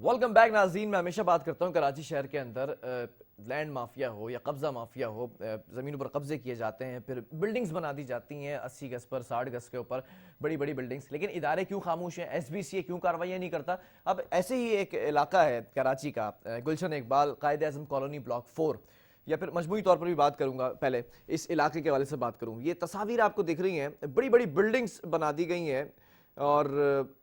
Welcome back नाज़रीन। मैं हमेशा बात करता हूँ कराची शहर के अंदर लैंड माफिया हो या कब्ज़ा माफिया हो, ज़मीनों पर कब्जे किए जाते हैं, फिर बिल्डिंग्स बना दी जाती हैं 80 गज पर 60 गज के ऊपर, बड़ी बड़ी बिल्डिंग्स। लेकिन इदारे क्यों खामोश हैं? SBCA क्यों कार्रवाइयाँ नहीं करता? अब ऐसे ही एक इलाका है कराची का, गुलशन इकबाल कायद आज़म कॉलोनी ब्लॉक 4, या फिर मजमूई तौर पर भी बात करूंगा, पहले इस इलाके के हवाले से बात करूँ। ये तस्वीर आपको दिख रही हैं, बड़ी बड़ी बिल्डिंग्स बना दी गई हैं और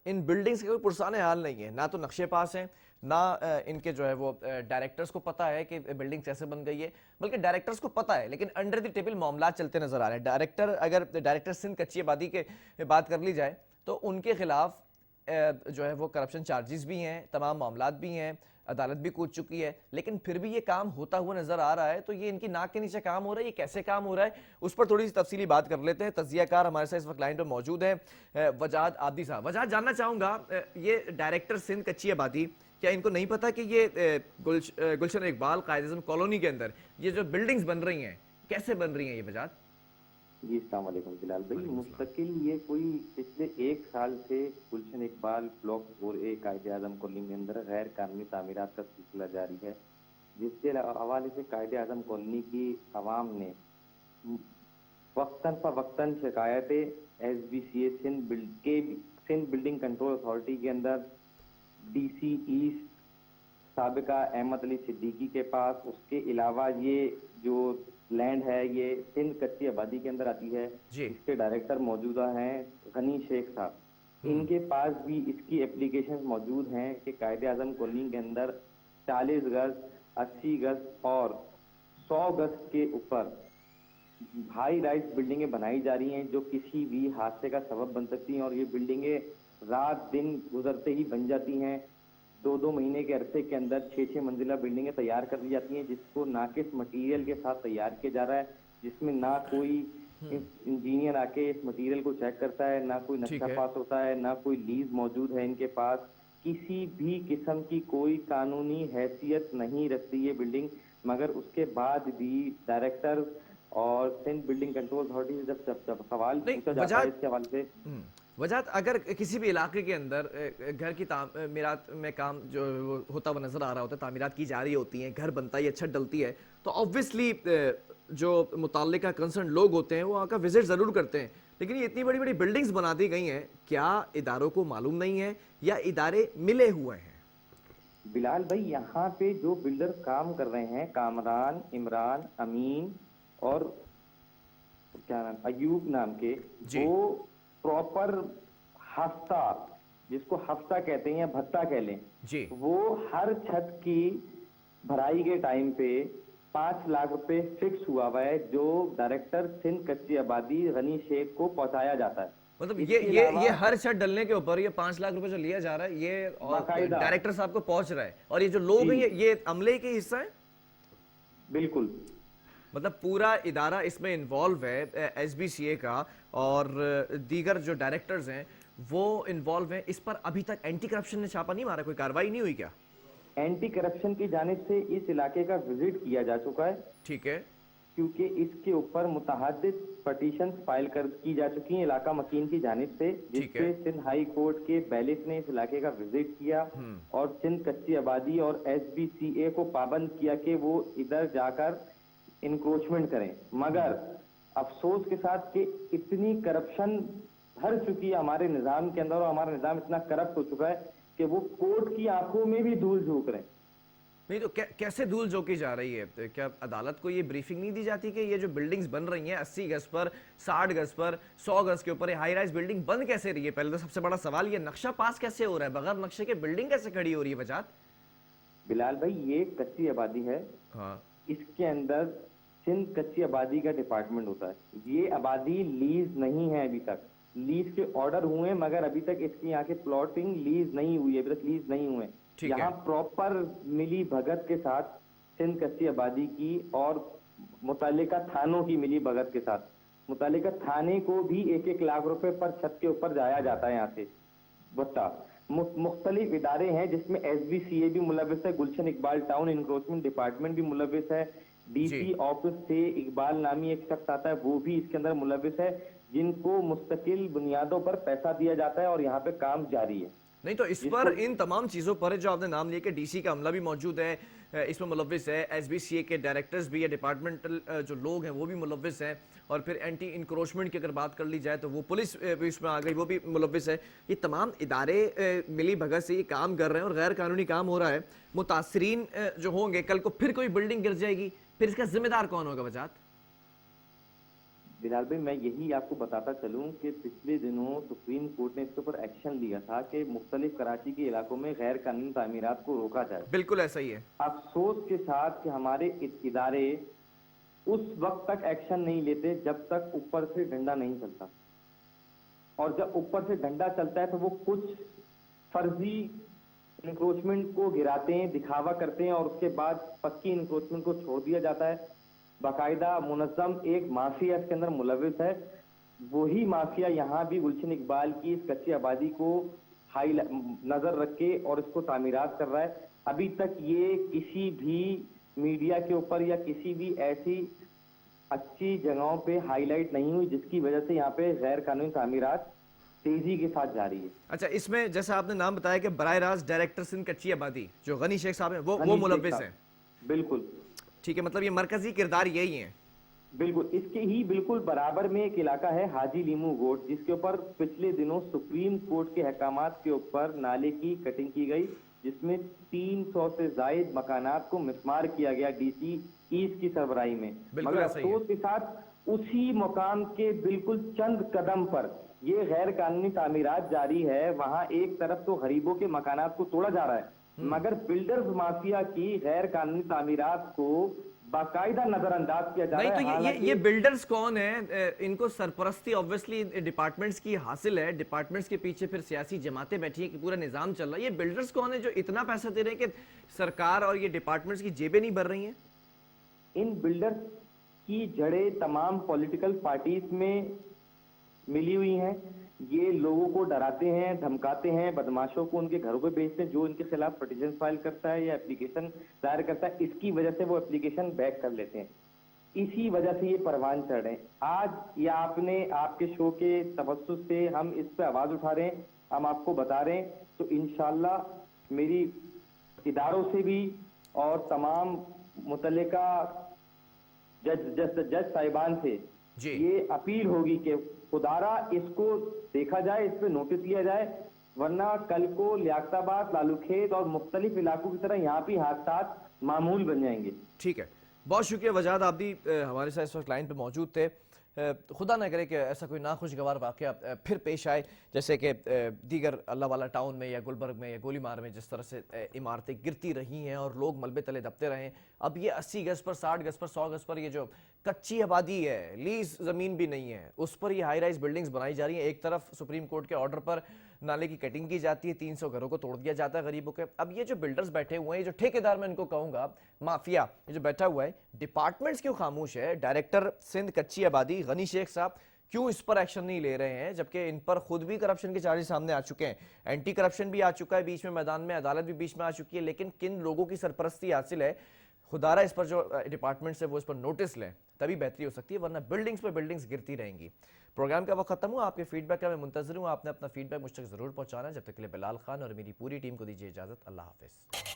इन बिल्डिंग्स के कोई पुरसाने हाल नहीं है, ना तो नक्शे पास हैं, ना इनके जो है वो डायरेक्टर्स को पता है कि बिल्डिंग कैसे बन गई है, बल्कि डायरेक्टर्स को पता है लेकिन अंडर द टेबल मामला चलते नजर आ रहे हैं। अगर डायरेक्टर सिंध कच्ची आबादी के बात कर ली जाए तो उनके खिलाफ जो है वो करप्शन चार्जेस भी हैं, तमाम मामलात भी हैं, अदालत भी कूद चुकी है, लेकिन फिर भी ये काम होता हुआ नजर आ रहा है। तो ये इनकी नाक के नीचे काम हो रहा है, ये कैसे काम हो रहा है, उस पर थोड़ी सी तफसीली बात कर लेते हैं। तजियाकार हमारे साथ इस वक्त लाइन पर मौजूद है वजाद आबदी साहब। वजाद, जानना चाहूंगा, ये डायरेक्टर सिंध कच्ची आबादी, क्या इनको नहीं पता कि ये गुलशन इकबाल कायद आज़म कॉलोनी के अंदर ये जो बिल्डिंग्स बन रही हैं कैसे बन रही हैं? ये वजाद जी, अस्सलाम वालेकुम बिलाल भाई। मुस्तकिल ये कोई पिछले 1 साल से गुलशन इकबाल ब्लॉक 4A कायद आज़म कॉलोनी के अंदर गैर कानूनी तामीरात का सिलसिला जारी है, जिसके हवाले से कायद आज़म कॉलोनी की आवाम ने वक्तन फवक्तन शिकायतें SBCA Sindh building control authority के अंदर DC ईस्ट साबिका अहमद अली सिद्दीकी के पास, उसके अलावा ये जो लैंड है ये सिंध कच्ची आबादी के अंदर आती है, इसके डायरेक्टर मौजूदा हैं गनी शेख साहब, इनके पास भी इसकी एप्लीकेशन मौजूद हैं कि कायद आज़म कॉलोनी के अंदर 40 गज, 80 गज और 100 गज के ऊपर हाई राइज बिल्डिंगें बनाई जा रही हैं जो किसी भी हादसे का सबब बन सकती हैं, और ये बिल्डिंगें रात दिन गुजरते ही बन जाती हैं। 2-2 महीने के अरसे के अंदर 6-6 मंजिला बिल्डिंगें तैयार कर दी जाती हैं, जिसको नाकिस मटेरियल के साथ तैयार किया जा रहा है, जिसमें ना कोई इंजीनियर आके इस मटेरियल को चेक करता है, ना कोई नक्शा पास होता है, ना कोई लीज मौजूद है इनके पास। किसी भी किस्म की कोई कानूनी हैसियत नहीं रखती ये बिल्डिंग, मगर उसके बाद भी डायरेक्टर और सिंध बिल्डिंग कंट्रोल अथॉरिटी से जब सवाल पूछा जाता है इसके हवाले से। वजात, अगर किसी भी इलाके के अंदर घर की तामीरात में काम जो होता हुआ नजर आ रहा होता है, तामीरात की जा रही होती हैं, घर बनता है, छत डलती है, तो ऑब्वियसली जो मुताल्लिका कंसर्न लोग होते हैं वो वहाँ का विजिट जरूर करते हैं। लेकिन ये इतनी बड़ी बड़ी बिल्डिंग्स बना दी गई हैं, क्या इदारों को मालूम नहीं है या इदारे मिले हुए हैं? बिलाल भाई, यहाँ पे जो बिल्डर काम कर रहे हैं, कामरान, इमरान, अमीन और क्या नाम, अयूब नाम के, वो प्रॉपर हफ्ता, जिसको हफ्ता कहते हैं या भत्ता कह लें जी, वो हर छत की भराई के टाइम पे 5 लाख रुपए फिक्स हुआ है, जो डायरेक्टर सिंध कच्ची आबादी गनी शेख को पहुंचाया जाता है। मतलब ये हर छत डलने के ऊपर ये 5 लाख रुपए जो लिया जा रहा है, ये डायरेक्टर साहब को पहुंच रहा है, और ये जो लोग हैं ये अमले के हिस्सा है। बिल्कुल, मतलब पूरा इदारा इसमें इन्वॉल्व है, SBCA का, और दीगर जो डायरेक्टर्स हैं वो इन्वॉल्व हैं। इस पर अभी तक एंटी करप्शन ने छापा नहीं मारा, कोई कार्रवाई नहीं हुई क्या? एंटी करप्शन की जानिब से इस इलाके का विजिट किया जा चुका है, ठीक है, क्योंकि इसके ऊपर मुतअद्दिद पटिशन फाइल की जा चुकी है इलाका मकीन की जानिब से, जिससे सिंध हाई कोर्ट के बैलिस ने इस इलाके का विजिट किया और सिंध कच्ची आबादी और SBCA को पाबंद किया कि वो इधर जाकर इंक्रोचमेंट करें। मगर अफसोस के साथ कि इतनी करप्शन भर चुकी है हमारे निजाम के अंदर, और हमारा निजाम इतना करप्ट हो चुका है कि वो कोर्ट की आंखों में भी धूल झोंक रहे हैं। नहीं तो कैसे धूल झोंकी जा रही है? क्या अदालत को ये ब्रीफिंग नहीं दी जाती कि ये जो बिल्डिंग्स बन रही हैं 80 गज पर, 60 गज पर, 100 गज के ऊपर, हाई राइज बिल्डिंग बन कैसे रही है? पहले तो सबसे बड़ा सवाल ये, नक्शा पास कैसे हो रहा है? बगैर नक्शे के बिल्डिंग कैसे खड़ी हो रही है? वजात बिलाल भाई, ये कच्ची आबादी है, हाँ, इसके अंदर सिंध कच्ची आबादी का डिपार्टमेंट होता है। ये आबादी लीज नहीं है, अभी तक लीज के ऑर्डर हुए मगर अभी तक इसकी यहाँ के प्लॉटिंग लीज नहीं हुई है, अभी तक लीज नहीं हुए। यहाँ प्रॉपर मिली भगत के साथ सिंध कच्ची आबादी की और मुतालिका थानों की मिली भगत के साथ, मुतालिका थाने को भी 1-1 लाख रुपए पर छत के ऊपर जाया जाता है यहाँ से बता। मुख्तलिफ इदारे हैं जिसमें SBCA भी मुलविस है, गुलशन इकबाल टाउन इंक्रोचमेंट डिपार्टमेंट भी मुलविस है, DC ऑफिस से इकबाल नामी एक शख्स आता है वो भी इसके अंदर मुलविस है, जिनको मुस्तकिल बुनियादों पर पैसा दिया जाता है और यहाँ पे काम जारी है। नहीं तो इस पर, इन तमाम चीज़ों पर जो आपने नाम लिया कि डीसी का अमला भी मौजूद है, इसमें मुलव्विस है, एसबीसीए के डायरेक्टर्स भी है, डिपार्टमेंटल जो लोग हैं वो भी मुलव्विस हैं, और फिर एंटी इंक्रोचमेंट की अगर बात कर ली जाए तो वो पुलिस भी इसमें आ गई, वो भी मुलव्विस है। ये तमाम इदारे मिली भगत से ये काम कर रहे हैं और गैर कानूनी काम हो रहा है। मुतासरीन जो होंगे, कल को फिर कोई बिल्डिंग गिर जाएगी, फिर इसका जिम्मेदार कौन होगा वजात? बिलाल भाई, मैं यही आपको बताता चलूं कि पिछले दिनों सुप्रीम कोर्ट ने इसके ऊपर एक्शन लिया था कि मुख्तलिफ कराची के इलाकों में गैर कानूनी तामीरात को रोका जाए। बिल्कुल ऐसा ही है। अफसोस के साथ कि हमारे इदारे उस वक्त तक एक्शन नहीं लेते जब तक ऊपर से डंडा नहीं चलता, और जब ऊपर से डंडा चलता है तो वो कुछ फर्जी इंक्रोचमेंट को गिराते हैं, दिखावा करते हैं, और उसके बाद पक्की इंक्रोचमेंट को छोड़ दिया जाता है। बाकायदा मुनज़्ज़म एक माफिया इसके अंदर मुलविस है। वही माफिया यहाँ भी गुलशन इकबाल की इस कच्ची आबादी को हाई नजर रख के और इसको तामीरात कर रहा है। अभी तक ये किसी भी मीडिया के ऊपर या किसी भी ऐसी अच्छी जगहों पे हाईलाइट नहीं हुई जिसकी वजह से यहाँ पे गैर कानूनी तामीरात तेजी के साथ जारी है। अच्छा, इसमें जैसा आपने नाम बताया कि बराह रास्त डायरेक्टर सिंध कच्ची आबादी जो गनी शेख साहब हैं वो मुलव्विस हैं। बिल्कुल ठीक है, मतलब ये मरकजी किरदार यही है। बिल्कुल, इसके ही बिल्कुल बराबर में एक इलाका है हाजी लीमू गोट, जिसके ऊपर पिछले दिनों सुप्रीम कोर्ट के अहकामात के ऊपर नाले की कटिंग की गई, जिसमें 300 से जायद मकानात को मिसमार किया गया डीसी ईस्ट की सरबराही में। मगर अफसोस के साथ उसी मकाम के बिल्कुल चंद कदम पर ये गैर कानूनी तामीरात जारी है। वहां एक तरफ तो गरीबों के मकानात को तोड़ा जा रहा है, मगर बिल्डर्स माफिया की गैर कानूनी तामीरात को बाकायदा नजरअंदाज किया जा रहा है। नहीं तो ये बिल्डर्स कौन है? इनको सरपरस्ती ऑब्वियसली डिपार्टमेंट्स की हासिल है, डिपार्टमेंट्स के पीछे फिर सियासी जमातें बैठी हैं कि पूरा निजाम चल रहा है। ये बिल्डर्स कौन है जो इतना पैसा दे रहे हैं कि सरकार और ये डिपार्टमेंट्स की जेबें नहीं भर रही हैं? इन बिल्डर्स की जड़ें तमाम पॉलिटिकल पार्टीज में मिली हुई हैं। ये लोगों को डराते हैं, धमकाते हैं, बदमाशों को उनके घरों पे भेजते हैं, जो इनके खिलाफ पिटीशन फाइल करता है या एप्लीकेशन दायर करता है, इसकी वजह से वो एप्लीकेशन बैक कर लेते हैं। इसी वजह से ये परवान चढ़ रहे हैं। आज ये आपने आपके शो के तवज्जुह से हम इस पे आवाज उठा रहे हैं, हम आपको बता रहे हैं, तो इंशाल्लाह मेरी इदारों से भी और तमाम मुतल्लिका जज साहिबान से ये अपील होगी कि खुदारा इसको देखा जाए, इस पे नोटिस लिया जाए, वरना कल को लियाकताबाद, लालूखेत और मुख्तलिफ इलाकों की तरह यहाँ भी हादसात मामूल बन जाएंगे। ठीक है, बहुत शुक्रिया वजाद, आप भी हमारे साथ इस वक्त लाइन पे मौजूद थे। खुदा ना करे कि ऐसा कोई नाखुशगवार वाक़या फिर पेश आए, जैसे कि दीगर अल्लाह वाला टाउन में या गुलबर्ग में या गोलीमार में जिस तरह से इमारतें गिरती रही हैं और लोग मलबे तले दबते रहे। अब ये 80 गज पर, 60 गज पर, 100 गज पर ये जो कच्ची आबादी है, लीज ज़मीन भी नहीं है, उस पर ये हाई राइज बिल्डिंग्स बनाई जा रही हैं। एक तरफ सुप्रीम कोर्ट के ऑर्डर पर नाले की कटिंग की जाती है, 300 घरों को तोड़ दिया जाता है गरीबों के। अब ये जो बिल्डर्स बैठे हुए हैं, ये जो ठेकेदार मैं इनको कहूँगा माफिया, ये जो बैठा हुआ है, डिपार्टमेंट्स क्यों खामोश है? डायरेक्टर सिंध कच्ची आबादी गनी शेख साहब क्यों इस पर एक्शन नहीं ले रहे हैं, जबकि इन पर खुद भी करप्शन के चार्जेस सामने आ चुके हैं, एंटी करप्शन भी आ चुका है बीच में मैदान में, अदालत भी बीच में आ चुकी है। लेकिन किन लोगों की सरपरस्ती हासिल है? खुदारा इस पर जो डिपार्टमेंट्स है वो इस पर नोटिस लें, तभी बेहतरी हो सकती है, वरना बिल्डिंग्स पर बिल्डिंग्स गिरती रहेंगी। प्रोग्राम का वक्त खत्म हुआ, आपके फीडबैक का मैं मुंतजर हूँ। आपने अपना फीडबैक मुझ तक जरूर पहुंचाना। जब तक के लिए बिलाल खान और मेरी पूरी टीम को दीजिए इजाजत। अल्लाह हाफिज।